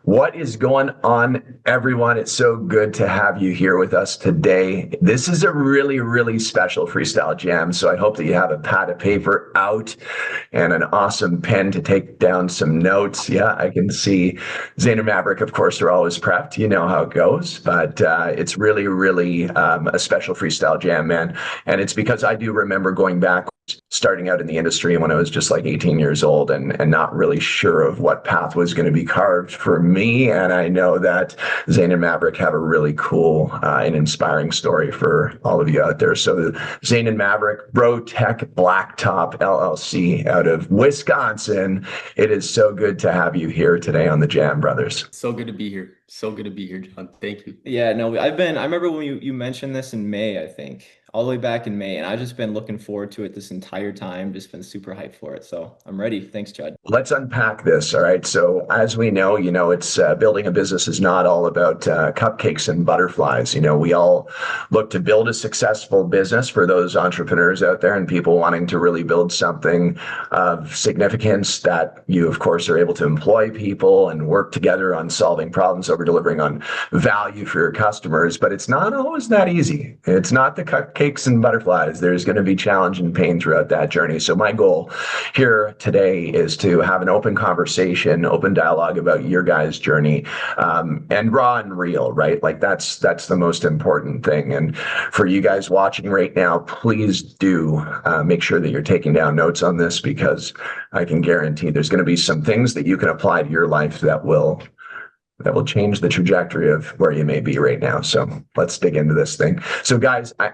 What is going on, everyone? It's so good to have you here with us today. This is a really, really special freestyle jam. So I hope that you have a pad of paper out and an awesome pen to take down some notes. Yeah, I can see Zane and Maverick, of course, are always prepped. You know how it goes, but it's really, really a special freestyle jam, man. And it's because I do remember going back starting out in the industry when I was just like 18 years old and not really sure of what path was going to be carved for me. And I know that Zane and Maverick have a really cool and inspiring story for all of you out there. So Zane and Maverick, Bro Tech Blacktop LLC out of Wisconsin. It is so good to have you here today on the Jam Brothers. So good to be here. So good to be here, John. Thank you. Yeah, no, I remember when you mentioned this in May, I think, all the way back in May, and I've just been looking forward to it this entire time, just been super hyped for it. So I'm ready. Thanks, Judd. Let's unpack this. All right. So as we know, it's building a business is not all about cupcakes and butterflies. We all look to build a successful business for those entrepreneurs out there and people wanting to really build something of significance that you, of course, are able to employ people and work together on solving problems, over delivering on value for your customers. But it's not always that easy. It's not the cupcakes and butterflies. There's going to be challenge and pain throughout that journey. So my goal here today is to have an open conversation, open dialogue about your guys' journey, and raw and real, right? Like that's the most important thing. And for you guys watching right now, please do make sure that you're taking down notes on this, because I can guarantee there's going to be some things that you can apply to your life that will change the trajectory of where you may be right now. So let's dig into this thing. So guys, I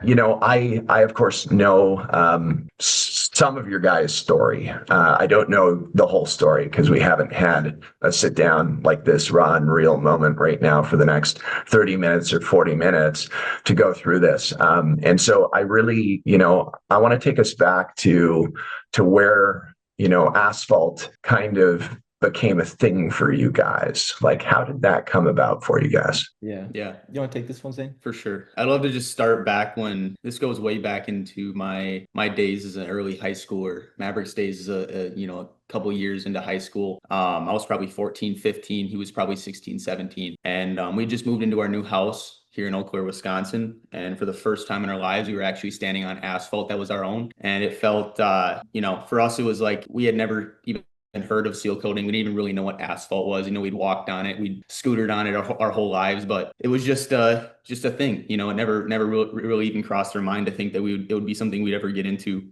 of course know some of your guys' story. I don't know the whole story because we haven't had a sit down like this raw and real moment right now for the next 30 minutes or 40 minutes to go through this. And so I really, I want to take us back to where, asphalt kind of became a thing for you guys. Like, how did that come about for you guys? Yeah. You want to take this one, Zane? For sure. I'd love to just start back when this goes way back into my days as an early high schooler. Maverick's days as a couple years into high school. I was probably 14, 15. He was probably 16, 17. And we just moved into our new house here in Eau Claire, Wisconsin. And for the first time in our lives, we were actually standing on asphalt that was our own. And it felt, for us, it was like we had never even heard of seal coating. We didn't even really know what asphalt was. We'd walked on it, we'd scootered on it our whole lives, but it was just a thing. It never really even crossed our mind to think that it would be something we'd ever get into.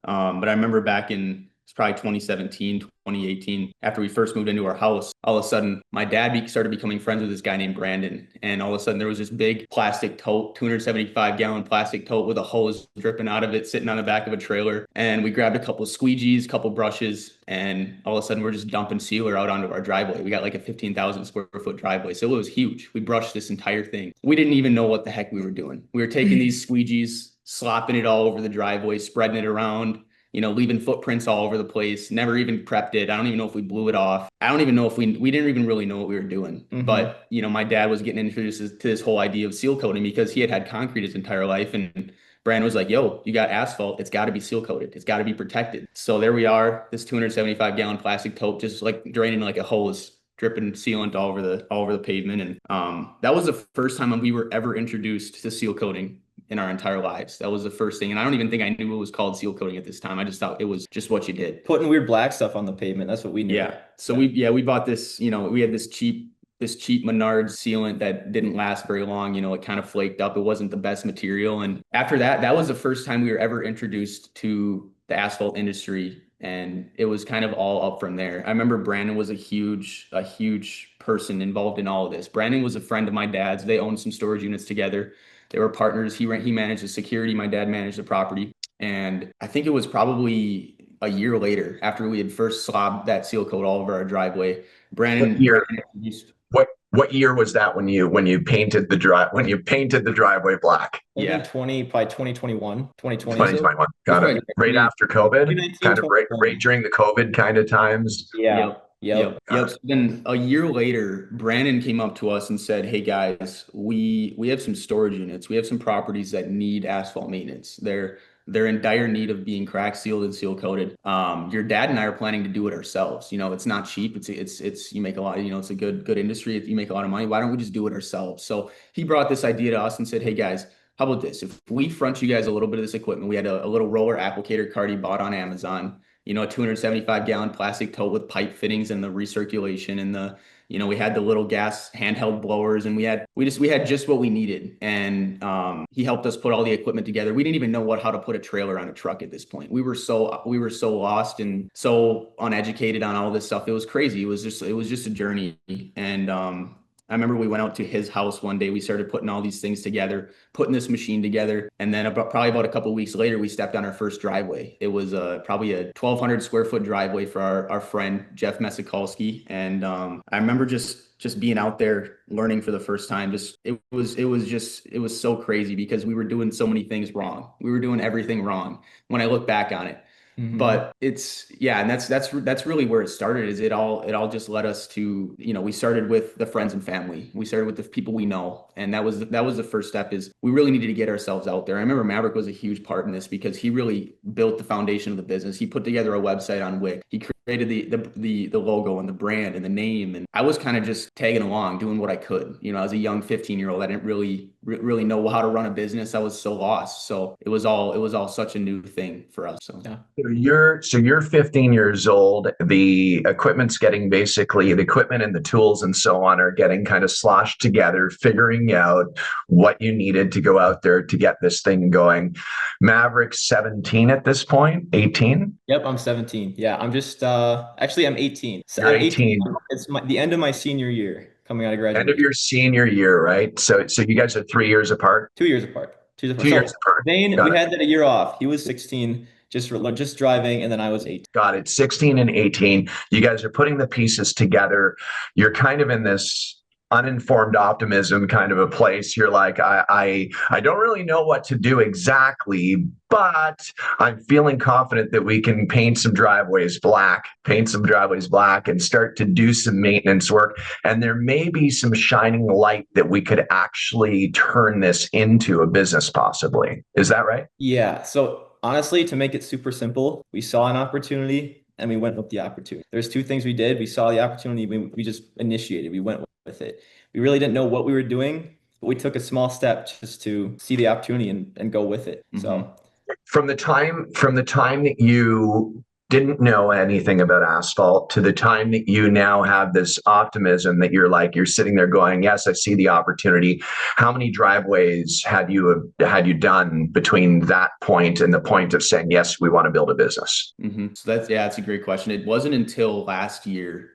But I remember back in, it's probably 2017, 2018, after we first moved into our house, all of a sudden my dad started becoming friends with this guy named Brandon. And all of a sudden there was this big plastic tote, 275-gallon plastic tote with a hose dripping out of it, sitting on the back of a trailer. And we grabbed a couple of squeegees, couple brushes, and all of a sudden we're just dumping sealer out onto our driveway. We got like a 15,000 square foot driveway. So it was huge. We brushed this entire thing. We didn't even know what the heck we were doing. We were taking these squeegees, slopping it all over the driveway, spreading it around, leaving footprints all over the place, never even prepped it. I don't even know if we blew it off. I don't even know if we didn't even really know what we were doing. Mm-hmm. But, my dad was getting introduced to this whole idea of seal coating because he had concrete his entire life. And Brandon was like, yo, you got asphalt. It's got to be seal coated. It's got to be protected. So there we are, this 275-gallon plastic tote, just like draining like a hose, dripping sealant all over the pavement. And that was the first time we were ever introduced to seal coating in our entire lives. That was the first thing. And I don't even think I knew it was called seal coating at this time. I just thought it was just what you did. Putting weird black stuff on the pavement. That's what we knew. Yeah. So we bought this, we had this cheap Menards sealant that didn't last very long. It kind of flaked up. It wasn't the best material. And after that was the first time we were ever introduced to the asphalt industry. And it was kind of all up from there. I remember Brandon was a huge person involved in all of this. Brandon was a friend of my dad's. They owned some storage units together. They were partners. He managed the security. My dad managed the property. And I think it was probably a year later after we had first slobbed that seal coat all over our driveway. Brandon. What year was that when you painted the driveway black? Yeah, probably 2021, 2020. 2021. Got it. Right after COVID, kind of right during the COVID kind of times. Yeah. Yep. Then a year later, Brandon came up to us and said, hey guys, we have some storage units. We have some properties that need asphalt maintenance. They're They're in dire need of being crack sealed and seal coated. Your dad and I are planning to do it ourselves. You know, it's not cheap. It's you make a lot, you know, it's a good industry. You make a lot of money. Why don't we just do it ourselves? So he brought this idea to us and said, hey guys, how about this? If we front you guys a little bit of this equipment, we had a little roller applicator cart he bought on Amazon, you know, a 275-gallon plastic tote with pipe fittings and the recirculation and the, you know, we had the little gas handheld blowers, and we had just what we needed. And he helped us put all the equipment together. We didn't even know how to put a trailer on a truck at this point. We were so lost and so uneducated on all this stuff. It was crazy. It was just a journey. And I remember we went out to his house one day. We started putting all these things together, putting this machine together. And then probably about a couple of weeks later, we stepped on our first driveway. It was probably a 1,200 square foot driveway for our friend, Jeff Mesikalski. And I remember just being out there learning for the first time. It was so crazy because we were doing so many things wrong. We were doing everything wrong when I look back on it. But and that's really where it started. Is it all just led us to, you know, we started with the friends and family. We started with the people we know. And that was the first step. Is we really needed to get ourselves out there. I remember Maverick was a huge part in this because he really built the foundation of the business. He put together a website on Wix. He created the logo and the brand and the name. And I was kind of just tagging along, doing what I could. You know, as a young 15-year-old, I didn't really know how to run a business. I was so lost. So it was all such a new thing for us. So yeah. So you're 15 years old. The equipment's getting basically the equipment and the tools and so on are getting kind of sloshed together, figuring out what you needed to go out there to get this thing going. Maverick's 17 at this point, 18? Yep, I'm 17. Yeah, I'm just actually I'm 18. So You're 18. It's the end of my senior year coming out of graduation. End of your senior year, right? So you guys are 3 years apart? 2 years apart. 2 years apart. 2 years apart. Vane, we had that a year off. He was 16. Just driving, and then I was 18. Got it. 16 and 18. You guys are putting the pieces together. You're kind of in this uninformed optimism kind of a place. You're like, I don't really know what to do exactly, but I'm feeling confident that we can paint some driveways black and start to do some maintenance work. And there may be some shining light that we could actually turn this into a business possibly. Is that right? Yeah. So honestly, to make it super simple, we saw an opportunity and we went with the opportunity. There's two things we did. We saw the opportunity. We just initiated. We went with it. We really didn't know what we were doing, but we took a small step just to see the opportunity and go with it. So from the time that you didn't know anything about asphalt to the time that you now have this optimism that you're sitting there going, yes, I see the opportunity. How many driveways had you done between that point and the point of saying, yes, we want to build a business? So that's a great question. It wasn't until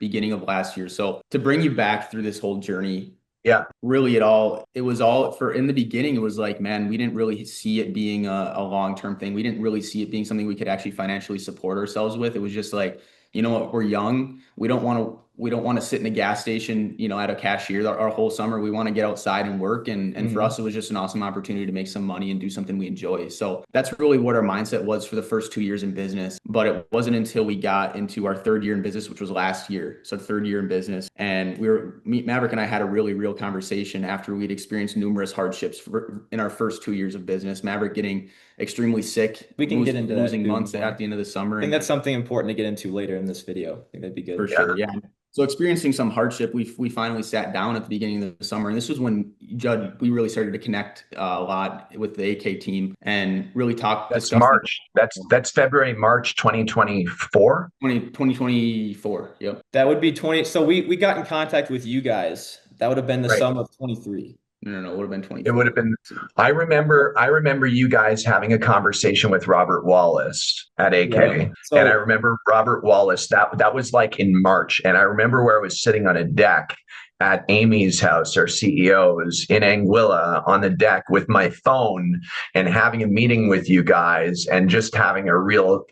beginning of last year. So to bring you back through this whole journey, yeah, really in the beginning, it was like, man, we didn't really see it being a long-term thing. We didn't really see it being something we could actually financially support ourselves with. It was just like, you know what, we're young. We don't want to sit in a gas station, you know, at a cashier our whole summer. We want to get outside and work. And for us, it was just an awesome opportunity to make some money and do something we enjoy. So that's really what our mindset was for the first 2 years in business. But it wasn't until we got into our third year in business, which was last year. So third year in business. And Maverick and I had a really real conversation after we'd experienced numerous hardships in our first 2 years of business. Maverick getting extremely sick. We can get into that. Losing months at the end of the summer. I think that's something important to get into later in this video. I think that'd be good. For sure, yeah. So experiencing some hardship, we finally sat down at the beginning of the summer. And this was when, Judd, we really started to connect a lot with the AK team and really talk. That's March. That's February, March 2024? 2024, yep. That would be 20. So we got in contact with you guys. That would have been the summer of 23. No, it would have been 20. It would have been. I remember you guys having a conversation with Robert Wallace at AK, and I remember Robert Wallace. That was like in March, and I remember where I was sitting on a deck at Amy's house, our CEO's in Anguilla on the deck with my phone and having a meeting with you guys and just having a real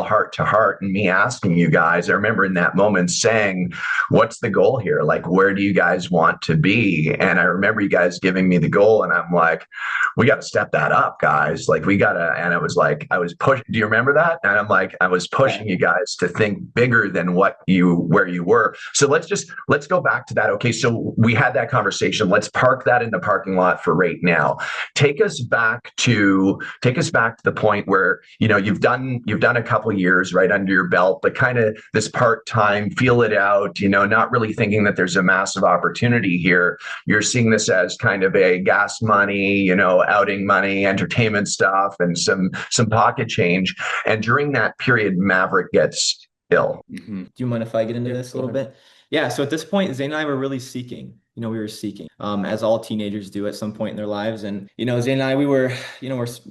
heart to heart and me asking you guys. I remember in that moment saying, what's the goal here? Like, where do you guys want to be? And I remember you guys giving me the goal and I'm like, we got to step that up, guys. Like and I was like, I was pushing, do you remember that? And I'm like, I was pushing you guys to think bigger than where you were. So let's go back to that. Okay, so we had that conversation. Let's park that in the parking lot for right now. Take us back to the point where, you've done a couple of years right under your belt, but kind of this part-time, feel it out, not really thinking that there's a massive opportunity here. You're seeing this as kind of a gas money, outing money, entertainment stuff, and some pocket change. And during that period, Maverick gets ill. Do you mind if I get into this a little bit? Yeah. So at this point, Zane and I were really seeking. We were seeking, as all teenagers do at some point in their lives. And Zane and I, we're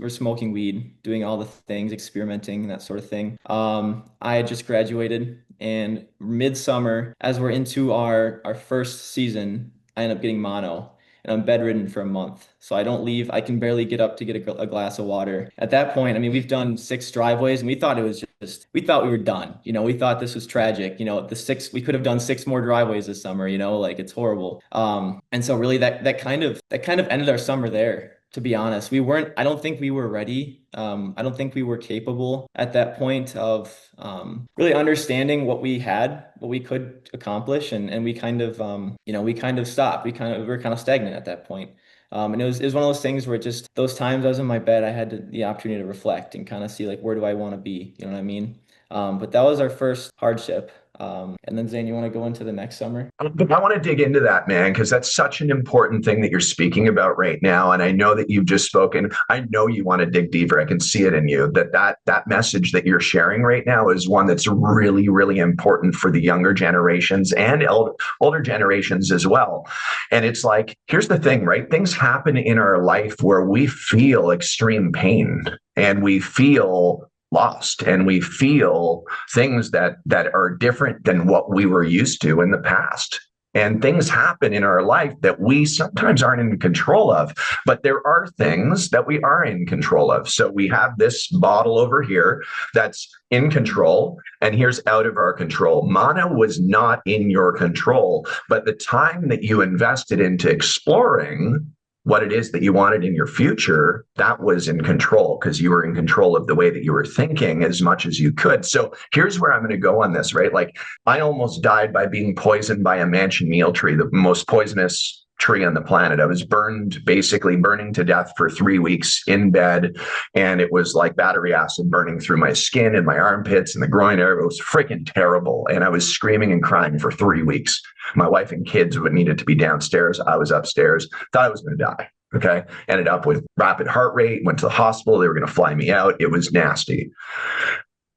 smoking weed, doing all the things, experimenting, and that sort of thing. I had just graduated, and midsummer, as we're into our first season, I end up getting mono. And I'm bedridden for a month. So I don't leave. I can barely get up to get a glass of water. At that point, I mean, we've done 6 driveways, and we thought we thought we were done. We thought this was tragic. We could have done 6 more driveways this summer, like it's horrible. And so really that kind of ended our summer there. To be honest, I don't think we were ready. I don't think we were capable at that point of really understanding what we could accomplish. And we kind of stopped. We were kind of stagnant at that point. And it was one of those things where just those times I was in my bed, I had the opportunity to reflect and kind of see like, where do I want to be? You know what I mean? But that was our first hardship. And then Zane, you want to go into the next summer? I want to dig into that, man, because that's such an important thing that you're speaking about right now. And I know that you've just spoken. I know you want to dig deeper. I can see it in you that message that you're sharing right now is one that's really, really important for the younger generations and older generations as well. And it's like, here's the thing, right? Things happen in our life where we feel extreme pain and we feel lost and we feel things that are different than what we were used to in the past. And things happen in our life that we sometimes aren't in control of, but there are things that we are in control of. So we have this bottle over here that's in control, and here's out of our control. Mono was not in your control, but the time that you invested into exploring what it is that you wanted in your future, that was in control because you were in control of the way that you were thinking as much as you could. So here's where I'm going to go on this, right? Like I almost died by being poisoned by a mansion meal tree, the most poisonous tree on the planet. I was basically burning to death for 3 weeks in bed. And it was like battery acid burning through my skin and my armpits and the groin area. It was freaking terrible. And I was screaming and crying for 3 weeks. My wife and kids would needed to be downstairs. I was upstairs. Thought I was going to die. Okay. Ended up with rapid heart rate, went to the hospital. They were going to fly me out. It was nasty.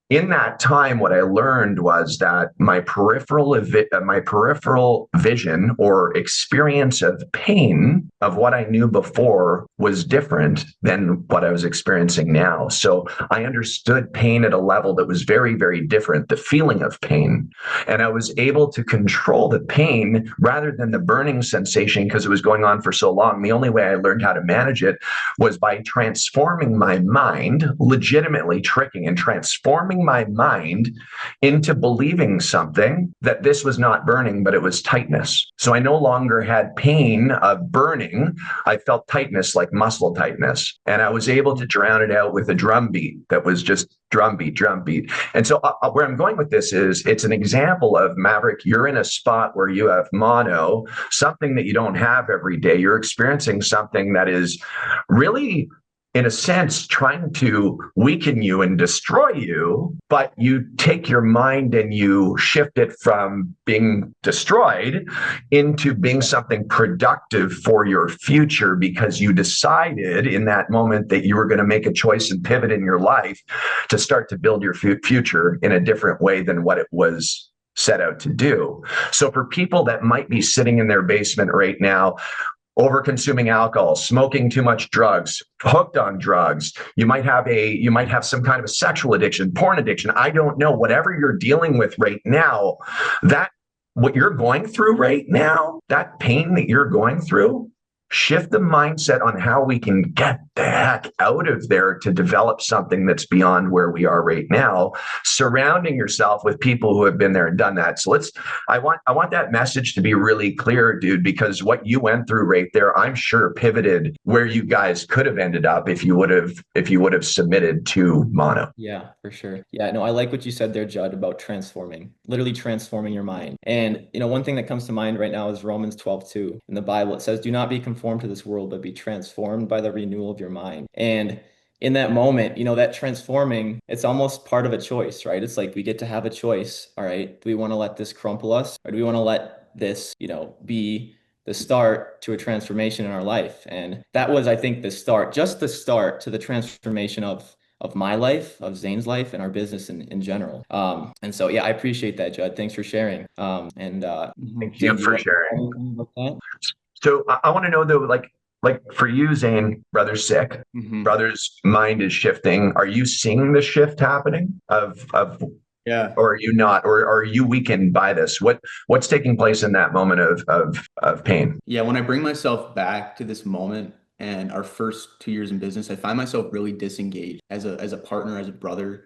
In that time, what I learned was that my peripheral vision or experience of pain of what I knew before was different than what I was experiencing now. So I understood pain at a level that was very, very different, the feeling of pain. And I was able to control the pain rather than the burning sensation because it was going on for so long. The only way I learned how to manage it was by transforming my mind, legitimately tricking and transforming my mind into believing something that this was not burning, but it was tightness. So I no longer had pain of burning. I felt tightness, like muscle tightness. And I was able to drown it out with a drum beat that was just drum beat. And so where I'm going with this is it's an example of Maverick. You're in a spot where you have mono, something that you don't have every day. You're experiencing something that is really, in a sense, trying to weaken you and destroy you, but you take your mind and you shift it from being destroyed into being something productive for your future because you decided in that moment that you were going to make a choice and pivot in your life to start to build your future in a different way than what it was set out to do. So for people that might be sitting in their basement right now, over-consuming alcohol, smoking too much drugs, hooked on drugs. You might have some kind of a sexual addiction, porn addiction. I don't know. Whatever you're dealing with right now, what you're going through right now, that pain that you're going through, shift the mindset on how we can get the heck out of there to develop something that's beyond where we are right now, surrounding yourself with people who have been there and done that. So I want that message to be really clear, dude, because what you went through right there, I'm sure pivoted where you guys could have ended up if you would have submitted to mono. Yeah, for sure. Yeah, no, I like what you said there, Judd, about transforming, literally transforming your mind. And, one thing that comes to mind right now is Romans 12:2 in the Bible. It says, do not be conformed to this world, but be transformed by the renewal of your mind. And in that moment, that transforming, it's almost part of a choice, right? It's like we get to have a choice. All right, do we want to let this crumple us, or do we want to let this, be the start to a transformation in our life? And that was, I think, just the start to the transformation of my life, of Zane's life, and our business in general. And so, yeah, I appreciate that, Judd. Thanks for sharing. Thank you for sharing. About that? So I want to know though, like for you, Zane, brother's sick, Mhm. brother's mind is shifting. Are you seeing the shift happening Yeah. or are you not, or are you weakened by this? What's taking place in that moment of pain? Yeah. When I bring myself back to this moment and our first 2 years in business, I find myself really disengaged as a partner, as a brother.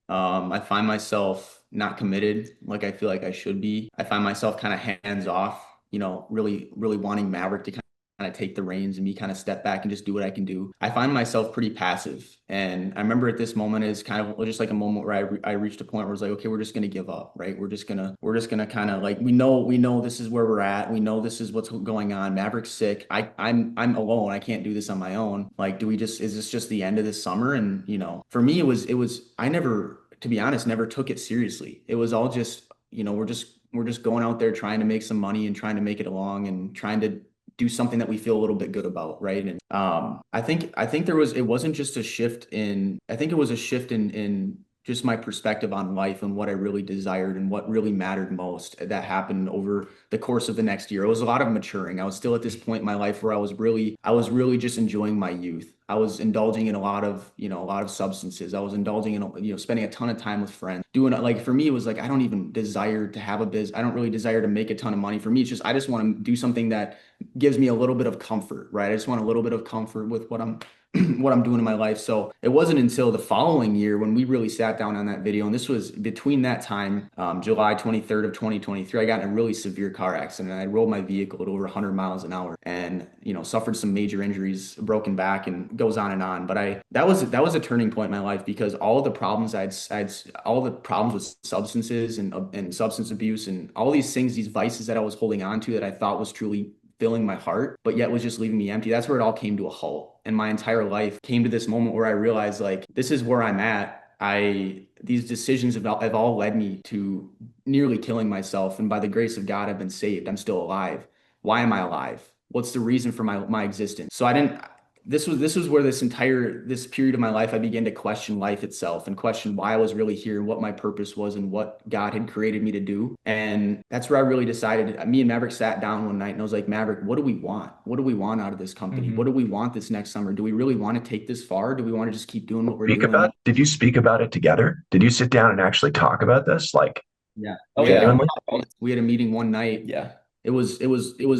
I find myself not committed like I feel like I should be. I find myself kind of hands off, really, really wanting Maverick to kind of take the reins and me kind of step back and just do what I can do. I find myself pretty passive. And I remember at this moment is kind of just like a moment where I reached a point where it's like, okay, we're just going to give up, right? We're just going to kind of like, we know this is where we're at. We know this is what's going on. Maverick's sick. I'm alone. I can't do this on my own. Like, is this just the end of this summer? And, for me, I never, to be honest, never took it seriously. It was all just, we're just going out there trying to make some money and trying to make it along and trying to do something that we feel a little bit good about, right? And I think it wasn't just a shift in, I think it was a shift in just my perspective on life and what I really desired and what really mattered most that happened over the course of the next year. It was a lot of maturing. I was still at this point in my life where I was really just enjoying my youth. I was indulging in a lot of substances. I was indulging in, spending a ton of time with friends. Doing like, for me, it was like, I don't even desire to have a biz. I don't really desire to make a ton of money. For me, it's just, I just want to do something that gives me a little bit of comfort, right? I just want a little bit of comfort with what I'm what I'm doing in my life. So it wasn't until the following year when we really sat down on that video. And this was between that time, July 23rd of 2023, I got in a really severe car accident. I rolled my vehicle at over 100 miles an hour and, suffered some major injuries, a broken back, and goes on and on. But that was a turning point in my life because all the problems all the problems with substances and substance abuse and all these things, these vices that I was holding on to that I thought was truly filling my heart, but yet was just leaving me empty. That's where it all came to a halt. And my entire life came to this moment where I realized, like, this is where I'm at. These decisions have all led me to nearly killing myself. And by the grace of God, I've been saved. I'm still alive. Why am I alive? What's the reason for my existence? So this was where this period of my life, I began to question life itself and question why I was really here and what my purpose was and what God had created me to do. And that's where I really decided. Me and Maverick sat down one night and I was like, Maverick, what do we want? What do we want out of this company? Mm-hmm. What do we want this next summer? Do we really want to take this far? Do we want to just keep doing what we're doing? Did you speak about it together? Did you sit down and actually talk about this? Like, yeah. genuinely? We had a meeting one night. Yeah. It was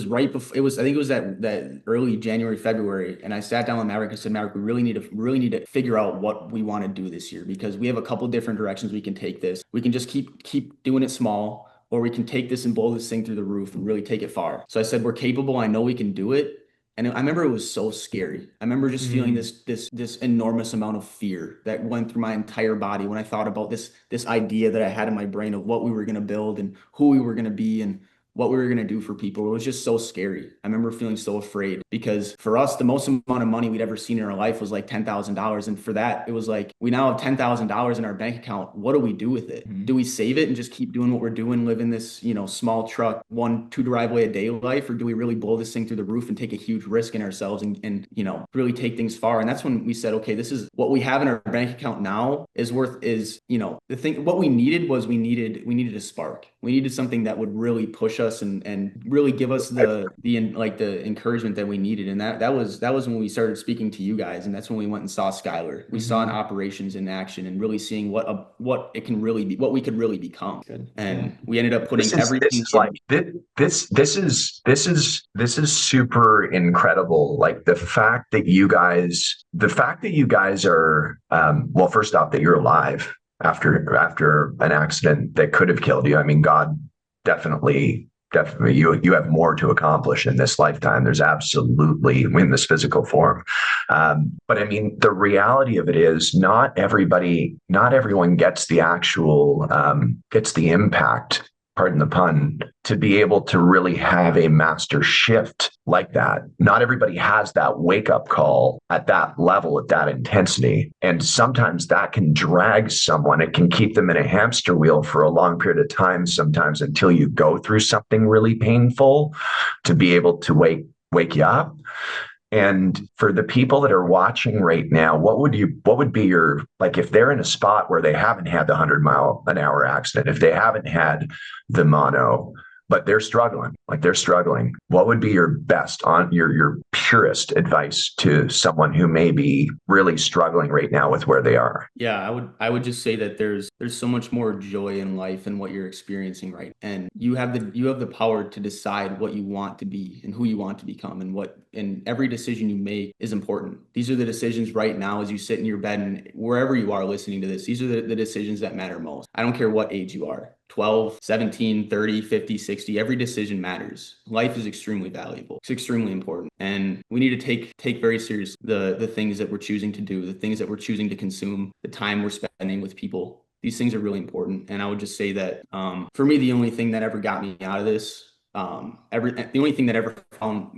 right before I think it was that early January, February. And I sat down with Maverick and said, Maverick, we really need to figure out what we want to do this year because we have a couple different directions we can take this. We can just keep doing it small, or we can take this and blow this thing through the roof and really take it far. So I said, we're capable. I know we can do it. And I remember it was so scary. I remember just feeling this enormous amount of fear that went through my entire body when I thought about this idea that I had in my brain of what we were going to build and who we were going to be and what we were going to do for people. It was just so scary. I remember feeling so afraid because for us, the most amount of money we'd ever seen in our life was like $10,000. And for that, it was like, we now have $10,000 in our bank account. What do we do with it? Mm-hmm. Do we save it and just keep doing what we're doing, living this, small truck, 1-2 driveway a day life? Or do we really blow this thing through the roof and take a huge risk in ourselves and really take things far? And that's when we said, okay, this is what we have in our bank account now the thing, what we needed was we needed a spark. We needed something that would really push us and really give us the encouragement that we needed. And that was when we started speaking to you guys, and that's when we went and saw Skylar. We saw an operations in action and really seeing what it can really be, what we could really become. Good. And we ended up putting everything. This is super incredible. Like the fact that you guys are, well, first off, that you're alive after an accident that could have killed you. I mean, God definitely you have more to accomplish in this lifetime. There's absolutely in this physical form. But I mean, the reality of it is not everyone gets the actual, gets the impact, pardon the pun, to be able to really have a master shift like that. Not everybody has that wake up call at that level, at that intensity. And sometimes that can drag someone. It can keep them in a hamster wheel for a long period of time, sometimes until you go through something really painful to be able to wake you up. And for the people that are watching right now, what would be your, like, if they're in a spot where they haven't had the 100-mile-an-hour accident, if they haven't had the mono, but they're struggling, what would be your best your purest advice to someone who may be really struggling right now with where they are? Yeah, I would just say that there's so much more joy in life and what you're experiencing, right? And you have the power to decide what you want to be and who you want to become, and every decision you make is important. These are the decisions right now as you sit in your bed and wherever you are listening to this. These are the decisions that matter most. I don't care what age you are. 12, 17, 30, 50, 60, every decision matters. Life is extremely valuable. It's extremely important. And we need to take very serious the things that we're choosing to do, the things that we're choosing to consume, the time we're spending with people. These things are really important. And I would just say that for me, the only thing that ever got me out of this, the only thing that ever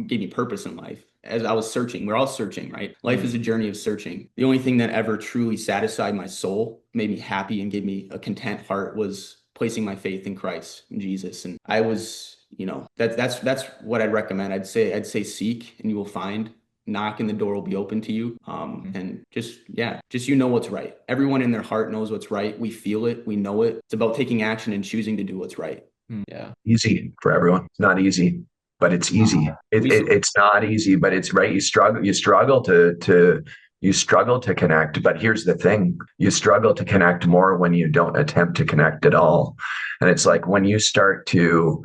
gave me purpose in life, as I was searching, we're all searching, right? Life is a journey of searching. The only thing that ever truly satisfied my soul, made me happy and gave me a content heart was placing my faith in Christ and Jesus. And I was, that's what I'd recommend. I'd say seek and you will find. Knock and the door will be open to you. And just what's right. Everyone in their heart knows what's right. We feel it. We know it. It's about taking action and choosing to do what's right. Yeah. Easy for everyone. It's not easy, but it's easy. It's not easy, but it's right. You struggle to connect, but here's the thing. You struggle to connect more when you don't attempt to connect at all. And it's like when you start to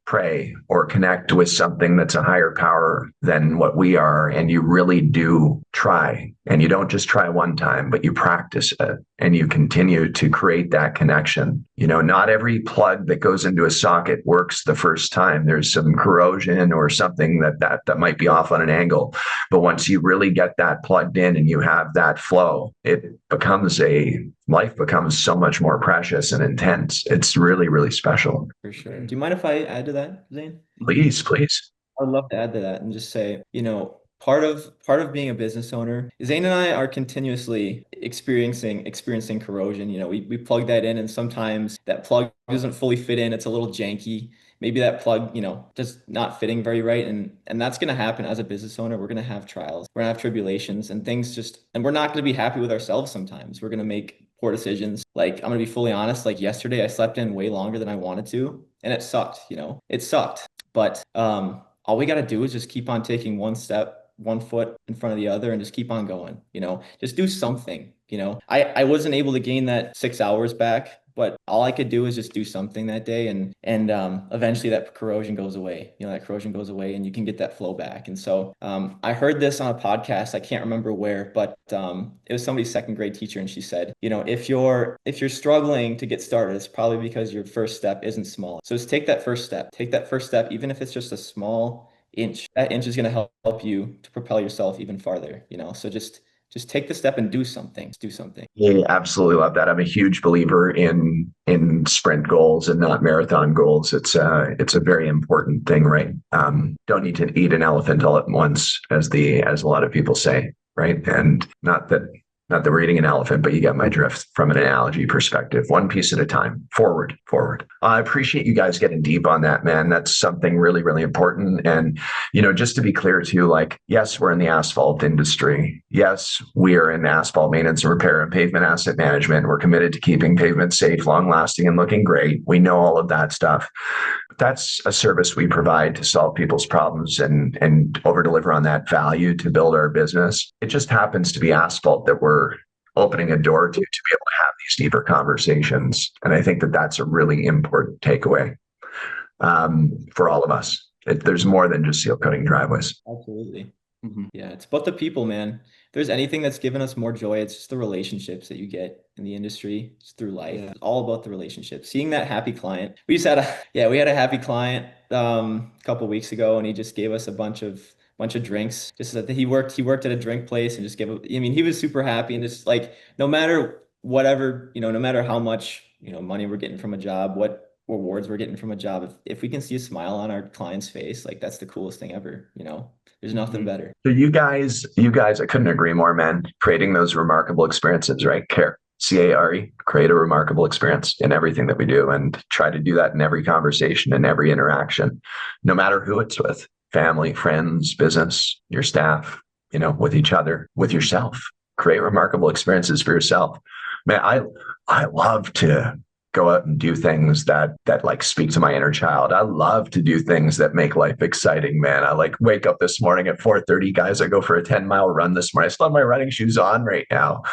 pray or connect with something that's a higher power than what we are, and you really do try, and you don't just try one time, but you practice it and you continue to create that connection. Not every plug that goes into a socket works the first time. There's some corrosion or something that might be off on an angle. But once you really get that plugged in and you have that flow, life becomes so much more precious and intense. It's really, really special. For sure. Do you mind if I add to that, Zane? Please. I'd love to add to that and just say, part of being a business owner, Zane and I are continuously experiencing corrosion. We plug that in, and sometimes that plug doesn't fully fit in. It's a little janky. Maybe that plug, just not fitting very right. And that's going to happen as a business owner. We're going to have trials. We're going to have tribulations and things and we're not going to be happy with ourselves sometimes. We're going to make poor decisions. Like, I'm going to be fully honest. Like yesterday, I slept in way longer than I wanted to, and it sucked, it sucked. But all we got to do is just keep on taking one foot in front of the other and just keep on going, just do something. I wasn't able to gain that 6 hours back, but all I could do is just do something that day. And eventually that corrosion goes away, and you can get that flow back. And so I heard this on a podcast. I can't remember where, but it was somebody's second grade teacher. And she said, if you're struggling to get started, it's probably because your first step isn't small. So just take that first step, even if it's just a small inch. That inch is going to help you to propel yourself even farther, so just take the step and do something. Yeah, absolutely love that. I'm a huge believer in sprint goals and not marathon goals. It's a very important thing, right? Don't need to eat an elephant all at once, as a lot of people say, right? And not that Not that we're eating an elephant, but you get my drift from an analogy perspective, one piece at a time, forward, forward. I appreciate you guys getting deep on that, man. That's something really, really important. And, just to be clear too, like, yes, we're in the asphalt industry. Yes, we are in asphalt maintenance and repair and pavement asset management. We're committed to keeping pavement safe, long lasting, and looking great. We know all of that stuff. That's a service we provide to solve people's problems and over deliver on that value to build our business. It just happens to be asphalt that we're opening a door to be able to have these deeper conversations. And I think that that's a really important takeaway for all of us. There's more than just seal coating driveways. Absolutely. Yeah, it's about the people, man. If there's anything that's given us more joy, it's just the relationships that you get in the industry, just through life. Yeah. It's all about the relationships. Seeing that happy client. We had a happy client a couple of weeks ago, and he just gave us a bunch of drinks. Just that he worked at a drink place and just he was super happy, and just like, no matter whatever, no matter how much, money we're getting from a job, what rewards we're getting from a job, if we can see a smile on our client's face, like, that's the coolest thing ever. There's nothing better. So you guys, I couldn't agree more, man. Creating those remarkable experiences, right? CARE, create a remarkable experience in everything that we do, and try to do that in every conversation and every interaction, no matter who it's with, family, friends, business, your staff, with each other, with yourself. Create remarkable experiences for yourself. Man, I love to go out and do things that like speak to my inner child. I love to do things that make life exciting, man. I like wake up this morning at 4:30, guys. I go for a 10-mile run this morning. I still have my running shoes on right now,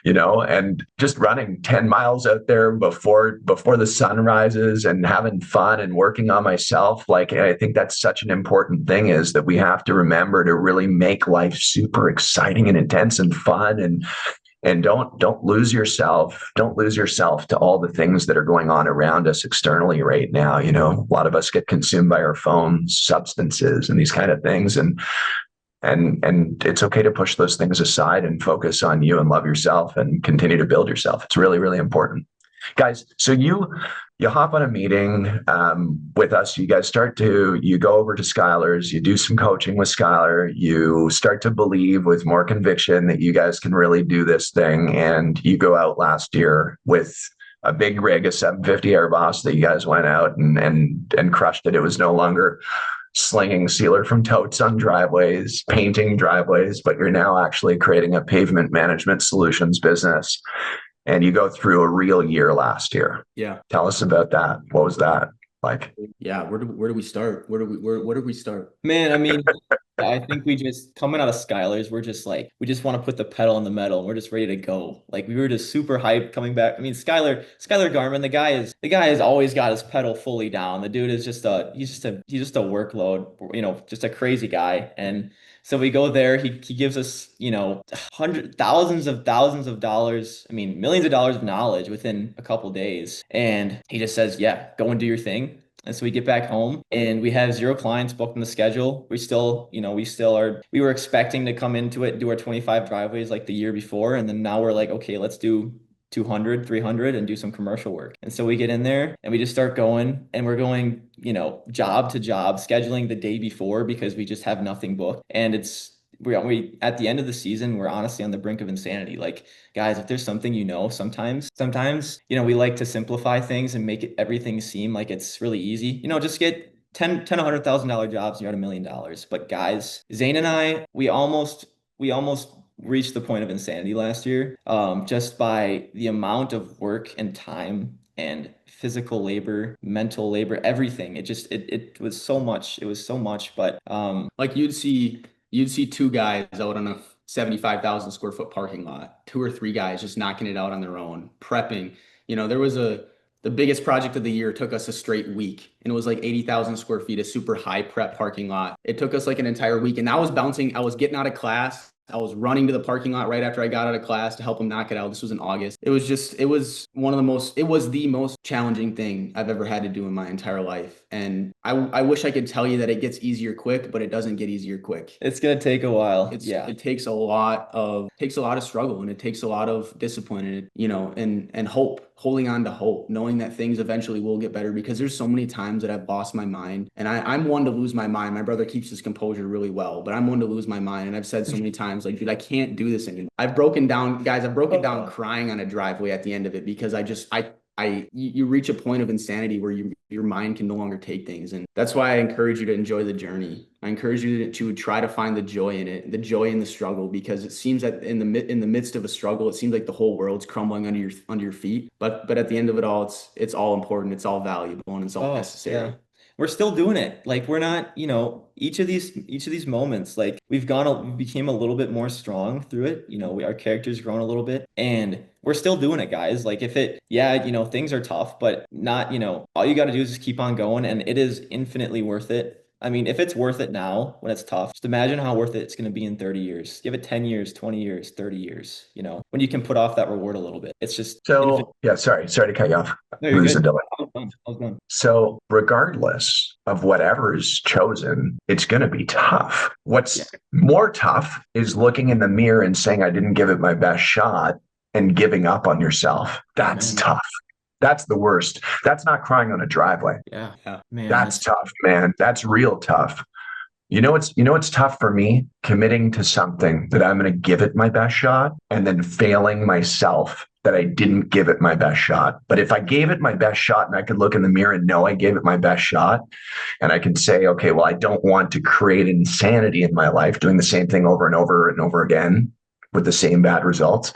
and just running 10 miles out there before the sun rises and having fun and working on myself. Like, I think that's such an important thing, is that we have to remember to really make life super exciting and intense and fun, and don't lose yourself. Don't lose yourself to all the things that are going on around us externally right now. A lot of us get consumed by our phones, substances, and these kind of things. And it's okay to push those things aside and focus on you and love yourself and continue to build yourself. It's really, really important. Guys, so you hop on a meeting with us. You guys you go over to Skylar's, you do some coaching with Skylar, you start to believe with more conviction that you guys can really do this thing. And you go out last year with a big rig, a 750 Air Boss, that you guys went out and crushed it. It was no longer slinging sealer from totes on driveways, painting driveways, but you're now actually creating a pavement management solutions business. And you go through a real year last year. Yeah. Tell us about that. What was that like? Yeah. Where do we start? Where do we start? Man, I think we just, coming out of Skylar's, we're just like, we just want to put the pedal on the metal, and we're just ready to go. Like, we were just super hyped coming back. Skylar Garmin, the guy has always got his pedal fully down. The dude is he's just a workload, just a crazy guy. And so we go there, he gives us, thousands of dollars, millions of dollars of knowledge within a couple days. And he just says, yeah, go and do your thing. And so we get back home, and we have 0 clients booked in the schedule. We were expecting to come into it and do our 25 driveways like the year before. And then now we're like, okay, let's do 200, 300 and do some commercial work. And so we get in there and we just start going, and we're going, job to job, scheduling the day before, because we just have nothing booked. And we at the end of the season, we're honestly on the brink of insanity. Like, guys, if there's something, sometimes, we like to simplify things and make everything seem like it's really easy. Just get $100,000 jobs and you're at $1 million. But guys, Zane and I, we almost reached the point of insanity last year, just by the amount of work and time and physical labor, mental labor, everything. It was so much. It was so much. But like, you'd see 2 guys out on a 75,000 square foot parking lot, 2 or 3 guys just knocking it out on their own, prepping. There was the biggest project of the year took us a straight week, and it was like 80,000 square feet, a super high prep parking lot. It took us like an entire week, and I was getting out of class. I was running to the parking lot right after I got out of class to help them knock it out. This was in August. It was the most challenging thing I've ever had to do in my entire life. And I wish I could tell you that it gets easier quick, but it doesn't get easier quick. It's going to take a while. It takes a lot of struggle, and it takes a lot of discipline, and hope. Holding on to hope, knowing that things eventually will get better, because there's so many times that I've lost my mind, and I'm one to lose my mind. My brother keeps his composure really well, but I'm one to lose my mind. And I've said so many times was like, dude, I can't do this anymore. I've broken down crying on a driveway at the end of it because you reach a point of insanity where your mind can no longer take things. And that's why I encourage you to enjoy the journey. I encourage you to try to find the joy in it, the joy in the struggle, because it seems that in the midst of a struggle, it seems like the whole world's crumbling under your feet. But at the end of it all, it's all important. It's all valuable and it's all necessary. Yeah. We're still doing it. Like we're not, each of these moments, like we became a little bit more strong through it. Our character's grown a little bit and we're still doing it, guys. Like things are tough, but not, all you got to do is just keep on going and it is infinitely worth it. I mean, if it's worth it now when it's tough, just imagine how worth it's going to be in 30 years. Give it 10 years, 20 years, 30 years, when you can put off that reward a little bit. It's just sorry to cut you off. No, you're good. I was done. So regardless of whatever is chosen, it's going to be tough. What's more tough is looking in the mirror and saying, I didn't give it my best shot and giving up on yourself. That's tough. That's the worst. That's not crying on a driveway. Yeah. Man, that's tough, man. That's real tough. You know what's tough for me? Committing to something that I'm going to give it my best shot and then failing myself that I didn't give it my best shot. But if I gave it my best shot and I could look in the mirror and know I gave it my best shot, and I can say, okay, well, I don't want to create insanity in my life, doing the same thing over and over and over again with the same bad results.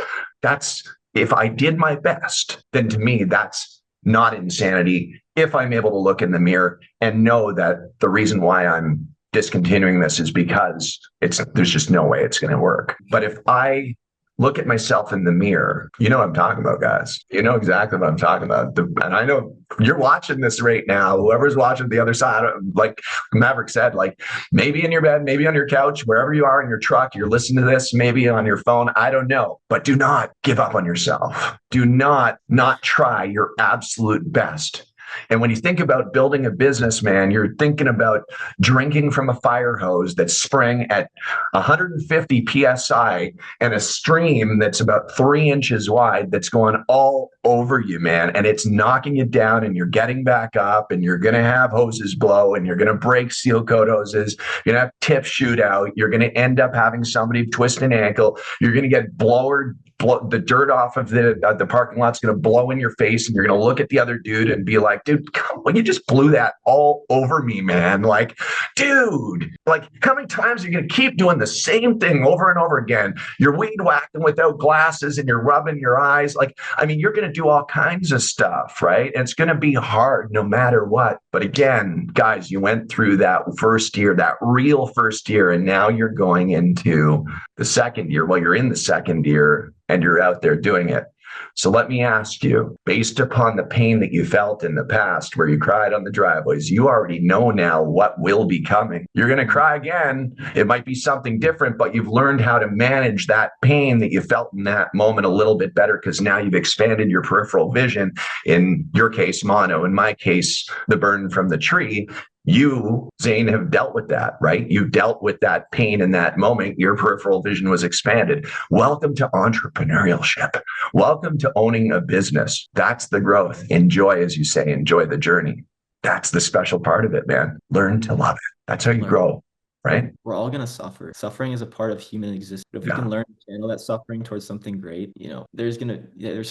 If I did my best, then to me, that's not insanity. If I'm able to look in the mirror and know that the reason why I'm discontinuing this is because there's just no way it's going to work. But if I look at myself in the mirror, you know what I'm talking about, guys. You know exactly what I'm talking about. And I know you're watching this right now. Whoever's watching the other side, like Maverick said, like maybe in your bed, maybe on your couch, wherever you are in your truck, you're listening to this, maybe on your phone. I don't know. But do not give up on yourself. Do not try your absolute best. And when you think about building a business, man, you're thinking about drinking from a fire hose that's spraying at 150 PSI and a stream that's about 3 inches wide that's going all over you, man. And it's knocking you down and you're getting back up and you're going to have hoses blow and you're going to break seal coat hoses. You're going to have tip shoot out. You're going to end up having somebody twist an ankle. You're going to get the dirt off of the parking lot's going to blow in your face and you're going to look at the other dude and be like, dude, come on, you just blew that all over me, man. Like, dude, like how many times are you going to keep doing the same thing over and over again? You're weed whacking without glasses and you're rubbing your eyes. Like, I mean, you're going to do all kinds of stuff, right? And it's going to be hard no matter what. But again, guys, you went through that first year, that real first year, and now you're going into the second year. Well, you're in the second year and you're out there doing it. So let me ask you, based upon the pain that you felt in the past where you cried on the driveways, you already know now what will be coming. You're going to cry again. It might be something different, but you've learned how to manage that pain that you felt in that moment a little bit better because now you've expanded your peripheral vision. In your case, mono. In my case, the burn from the tree. You, Zane, have dealt with that, right? You dealt with that pain in that moment. Your peripheral vision was expanded. Welcome to entrepreneurship. Welcome to owning a business. That's the growth. Enjoy, as you say, enjoy the journey. That's the special part of it, man. Learn to love it. That's how you grow, right? We're all going to suffer. Suffering is a part of human existence. If we can learn to channel that suffering towards something great, there's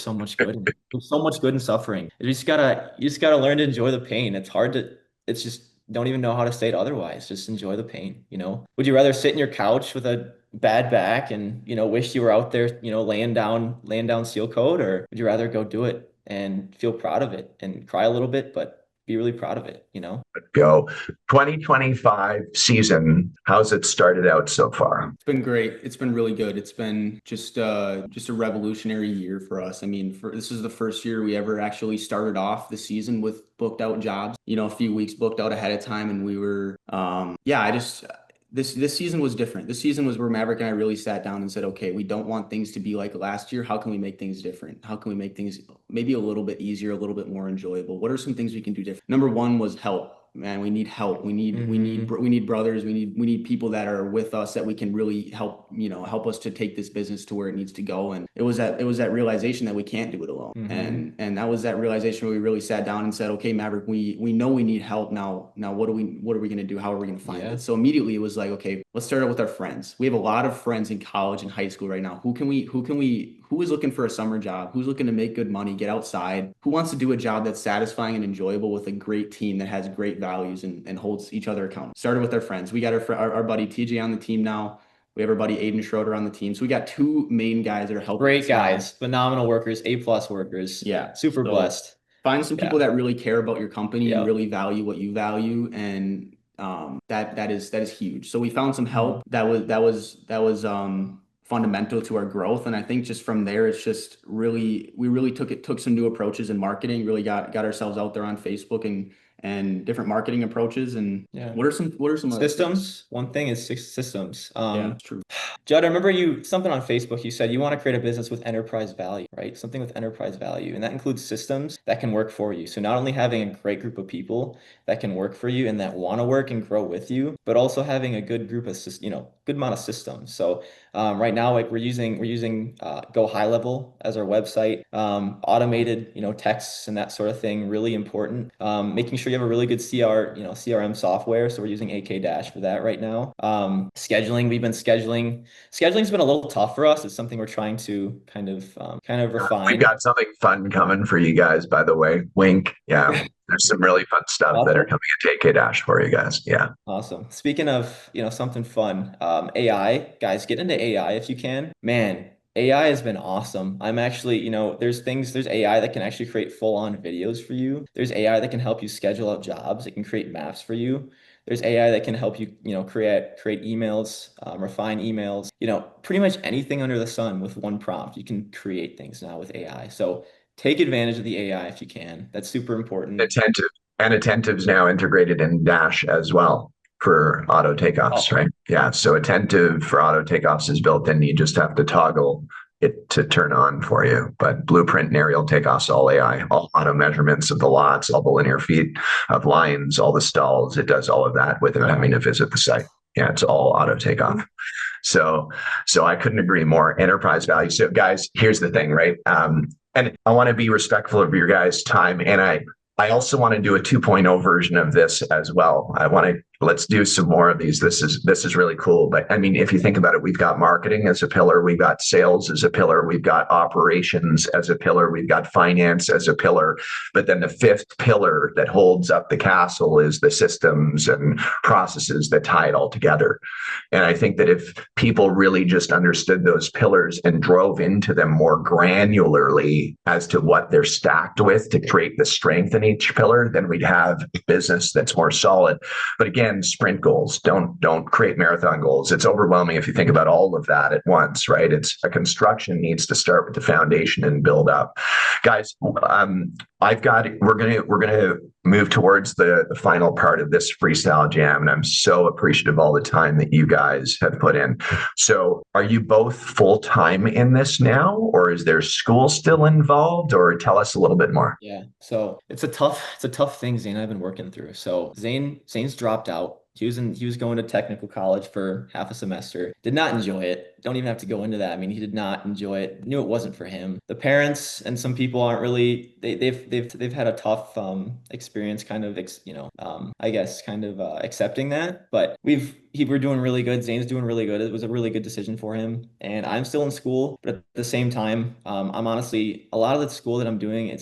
so much good. There's so much good in suffering. You just gotta learn to enjoy the pain. It's just don't even know how to say it otherwise. Just enjoy the pain, Would you rather sit in your couch with a bad back and, wish you were out there, laying down seal coat, or would you rather go do it and feel proud of it and cry a little bit, but be really proud of it, Go. 2025 season, how's it started out so far? It's been great. It's been really good. It's been just a revolutionary year for us. I mean, this is the first year we ever actually started off the season with booked out jobs, a few weeks booked out ahead of time. And we were, This season was different. This season was where Maverick and I really sat down and said, okay, we don't want things to be like last year. How can we make things different? How can we make things maybe a little bit easier, a little bit more enjoyable? What are some things we can do different? Number one was help. man, we need help. We need brothers. We need people that are with us that we can really help, help us to take this business to where it needs to go. And it was that realization that we can't do it alone. And that was that realization where we really sat down and said, okay, Maverick, we know we need help now. Now what are we going to do? How are we going to find it? So immediately it was like, okay, let's start out with our friends. We have a lot of friends in college and high school right now. Who is looking for a summer job? Who's looking to make good money, get outside? Who wants to do a job that's satisfying and enjoyable with a great team that has great values and holds each other accountable? Started with our friends. We got our buddy TJ on the team now. We have our buddy Aiden Schroeder on the team. So we got two main guys that are helping. Great guys, phenomenal workers, A+ workers. Yeah. Super blessed. Find some people that really care about your company and really value what you value. And that is huge. So we found some help that was fundamental to our growth. And I think just from there, it's just we really took some new approaches in marketing, really got ourselves out there on Facebook and different marketing approaches. And what are some systems? One thing is systems. It's true. Judd, I remember something on Facebook, you said you want to create a business with enterprise value, right? Something with enterprise value. And that includes systems that can work for you. So not only having a great group of people that can work for you and that want to work and grow with you, but also having a good group of, good amount of systems. So right now, like we're using Go High Level as our website, automated, texts and that sort of thing, really important. Making sure you have a really good CRM software. So we're using AK Dash for that right now. Scheduling, we've been scheduling. Scheduling's been a little tough for us. It's something we're trying to kind of refine. We've got something fun coming for you guys, by the way. Wink. Yeah. There's some really fun stuff that are coming at AK Dash for you guys. Yeah. Awesome. Speaking of, something fun, AI, guys, get into AI if you can. Man, AI has been awesome. I'm actually, there's AI that can actually create full-on videos for you. There's AI that can help you schedule out jobs. It can create maps for you. There's AI that can help you, create emails, refine emails, pretty much anything under the sun with one prompt. You can create things now with AI. So take advantage of the AI if you can. That's super important. Attentive's now integrated in Dash as well for auto takeoffs, right? Yeah. So Attentive for auto takeoffs is built in. You just have to toggle it to turn on for you. But Blueprint and aerial takeoffs, all AI, all auto measurements of the lots, all the linear feet of lines, all the stalls. It does all of that without having to visit the site. Yeah, it's all auto takeoff. So I couldn't agree more. Enterprise value. So guys, here's the thing, right? And I want to be respectful of your guys' time. And I also want to do a 2.0 version of this as well. Let's do some more of these. This is really cool. But I mean, if you think about it, we've got marketing as a pillar, we've got sales as a pillar, we've got operations as a pillar, we've got finance as a pillar. But then the fifth pillar that holds up the castle is the systems and processes that tie it all together. And I think that if people really just understood those pillars and drove into them more granularly as to what they're stacked with to create the strength in each pillar, then we'd have a business that's more solid. But again, sprint goals, don't create marathon goals. It's overwhelming if you think about all of that at once, right? It's a construction needs to start with the foundation and build up. Guys, we're gonna move towards the final part of this freestyle jam, and I'm so appreciative of all the time that you guys have put in. So are you both full-time in this now, or is there school still involved, or tell us a little bit more? Yeah, so it's a tough thing Zane and I've been working through. So Zane's dropped out. He was going to technical college for half a semester. Did not enjoy it. Don't even have to go into that. I mean, he did not enjoy it. Knew it wasn't for him. The parents and some people aren't really. They've had a tough experience, kind of accepting that. But we're doing really good. Zane's doing really good. It was a really good decision for him. And I'm still in school, but at the same time, I'm honestly, a lot of the school that I'm doing,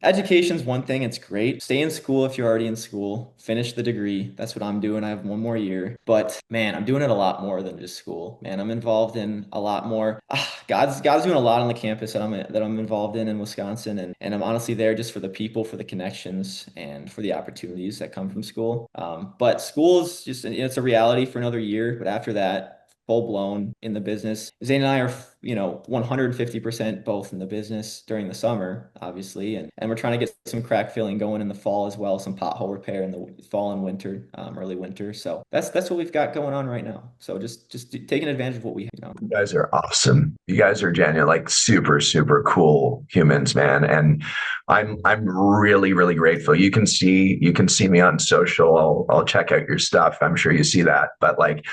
education's one thing. It's great. Stay in school if you're already in school. Finish the degree. That's what I'm doing. I have one more year. But man, I'm doing it a lot more than just school. Man, I'm involved in a lot more. God's doing a lot on the campus that I'm involved in Wisconsin. And I'm honestly there just for the people, for the connections, and for the opportunities that come from school. But school is just, it's a reality for another year. But after that, full blown in the business. Zane and I are, 150% both in the business during the summer, obviously. And we're trying to get some crack filling going in the fall as well, some pothole repair in the fall and winter, early winter. So that's what we've got going on right now. So just taking advantage of what we have. You guys are awesome. You guys are genuine, like super, super cool humans, man. And I'm really, really grateful. You can see me on social. I'll check out your stuff. I'm sure you see that. But like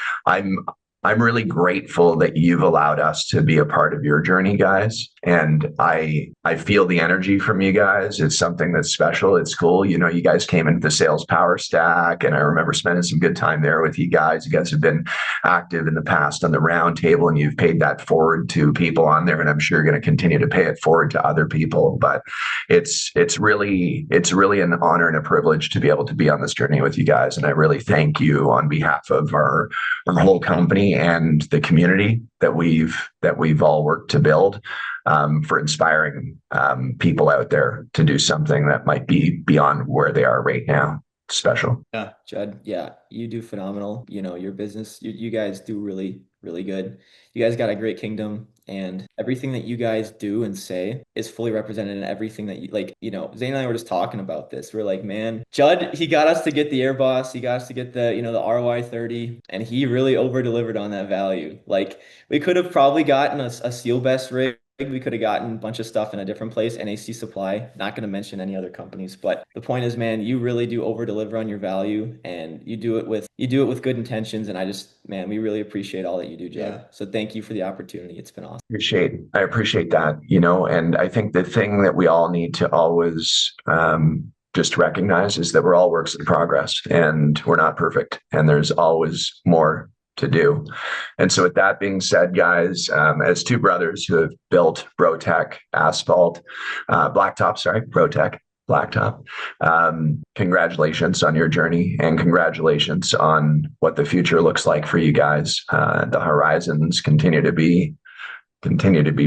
I'm really grateful that you've allowed us to be a part of your journey, guys. And I feel the energy from you guys. It's something that's special. It's cool. You guys came into the sales power stack, and I remember spending some good time there with you guys. You guys have been active in the past on the round table, and you've paid that forward to people on there. And I'm sure you're going to continue to pay it forward to other people. But it's really an honor and a privilege to be able to be on this journey with you guys. And I really thank you on behalf of our whole company and the community that we've all worked to build, for inspiring people out there to do something that might be beyond where they are right now. Special. Yeah, Judd. Yeah, you do phenomenal. Your business, you guys do really, really good. You guys got a great kingdom, and everything that you guys do and say is fully represented in everything that you like. Zane and I were just talking about this. We're like, man, Judd, he got us to get the Airboss. He got us to get the ROI 30, and he really over delivered on that value. Like, we could have probably gotten a Seal Best rig. We could have gotten a bunch of stuff in a different place, NAC Supply, not going to mention any other companies. But the point is, man, you really do over deliver on your value, and you do it with good intentions. And we really appreciate all that you do, Judd. Yeah. So thank you for the opportunity. It's been awesome. I appreciate that, and I think the thing that we all need to always just recognize is that we're all works in progress, and we're not perfect, and there's always more to do. And so with that being said, guys, as two brothers who have built Brotech Asphalt, Brotech Blacktop, congratulations on your journey, and congratulations on what the future looks like for you guys. The horizons continue to be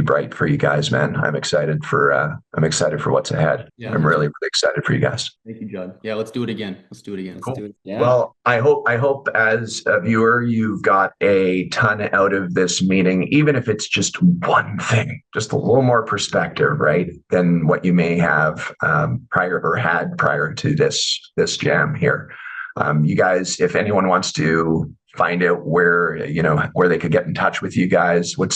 bright for you guys, man. I'm excited for what's ahead. Yeah, I'm really, really excited for you guys. Thank you, Judd. Yeah, let's do it again. Cool. Yeah. Well, I hope as a viewer, you've got a ton out of this meeting, even if it's just one thing, just a little more perspective, right, than what you may have prior to this jam here. You guys, if anyone wants to find out where they could get in touch with you guys, where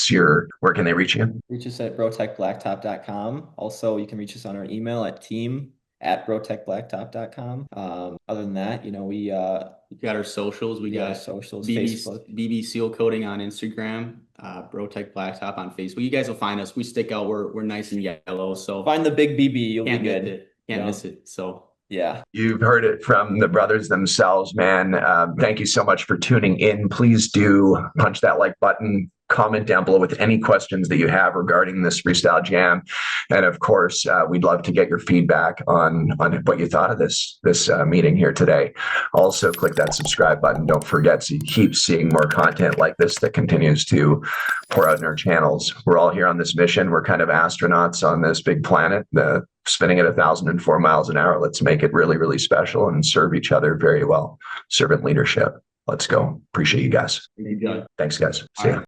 can they reach you? Reach us at brotechblacktop.com. Also, you can reach us on our email at team@brotechblacktop.com. Other than that, we got our socials. We got socials, Facebook, BB Seal Coating on Instagram, Brotech Blacktop on Facebook. You guys will find us. We stick out. We're nice and yellow. So find the big BB. You'll be good. Can't miss it. So. Yeah. You've heard it from the brothers themselves, man. Thank you so much for tuning in. Please do punch that like button, comment down below with any questions that you have regarding this freestyle jam. And of course, we'd love to get your feedback on what you thought of this meeting here today. Also, click that subscribe button. Don't forget to keep seeing more content like this that continues to pour out in our channels. We're all here on this mission. We're kind of astronauts on this big planet, spinning at 1,004 miles an hour. Let's make it really, really special and serve each other very well. Servant leadership. Let's go. Appreciate you guys. Thank you, Judd. Thanks, guys. See ya.